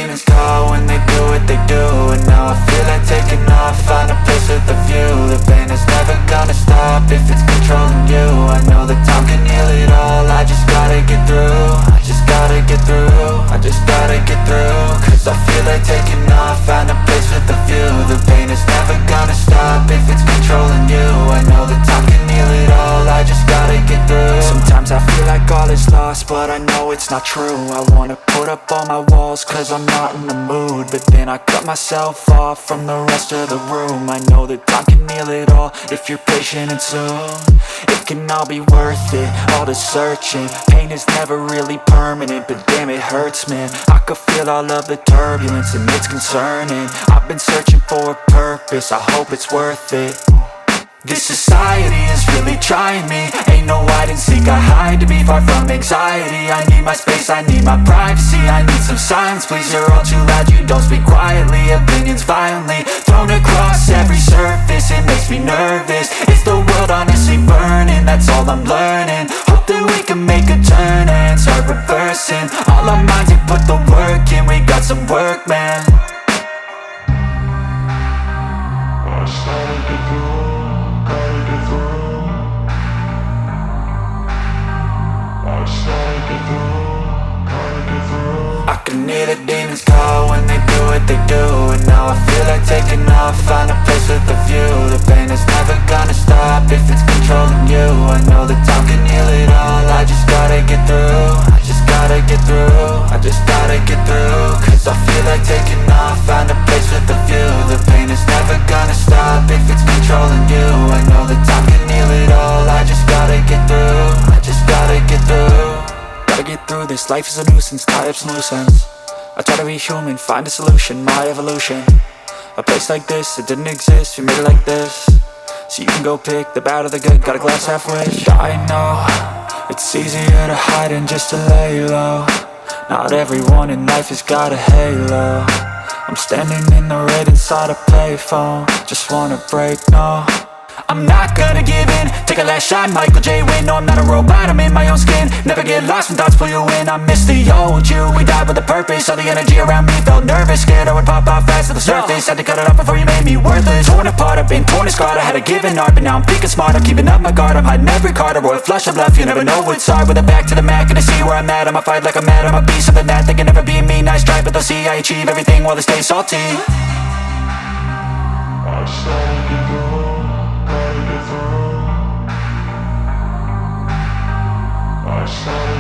demons call when they do what they do. And now I feel like taking off, find a place with a view. The pain is never gonna stop if it's controlling you. I know that time can heal it all, I just gotta get through. I just gotta get through, I just gotta get through. Cause I feel like taking off, find a place with a view. The pain is never gonna stop if it's controlling you. I know that time can heal it all, I just gotta get through. Sometimes I feel like all is lost, but I know it's not true. I wanna put up all my walls cause I'm not in the mood, but then I cut myself off from the rest of the room. I know that time can heal it all if you're patient and soon. It can all be worth it, all the searching. Pain is never really permanent, but damn it hurts, man. I could feel all of the turbulence and it's concerning. I've been searching for a purpose, I hope it's worth it. This society is really trying me. Ain't no hide and seek, I hide to be far from anxiety. I need my space, I need my privacy. I need some silence, please, you're all too loud. You don't speak quietly, opinions violently thrown across every surface. It makes me nervous, it's the world honestly burning. That's all I'm learning, hope that we can make a turn and start reversing. All our minds, we put the work in, we got some work, man. I started to grow. I can hear the demons call when they do what they do. And now I feel like taking off, find a place with a view. The pain is never gonna stop if it's controlling you. I know that time can heal it all, I just gotta get through. I just gotta get through, I just gotta get through. Cause I feel like taking off, find a place with a view. The pain is never gonna stop if it's controlling you. I know that time can heal it all, I just gotta get through. I just gotta get through. Gotta get through this, life is a nuisance, tie up some loose ends. I try to be human, find a solution, my evolution. A place like this, it didn't exist, we made it like this. So you can go pick the bad or the good, got a glass halfway. I know, it's easier to hide than just to lay low. Not everyone in life has got a halo. I'm standing in the red inside a payphone, just wanna break, no. I'm not gonna give in, take a last shot, Michael J. Win. No, I'm not a robot, I'm in my own skin. Never get lost when thoughts pull you in. I miss the old you, we died with a purpose. All the energy around me felt nervous, scared I would pop off fast to the surface. Had to cut it off before you made me worthless. Torn apart, I've been torn and scarred. I had a given art, but now I'm thinking smart. I'm keeping up my guard, I'm hiding every card. A royal flush of love, you never know what's hard. With a back to the mat, gonna see where I'm at. I'ma fight like I'm mad, I'ma be something that they can never be me. Nice try, but they'll see I achieve everything while they stay salty. I started to grow. I started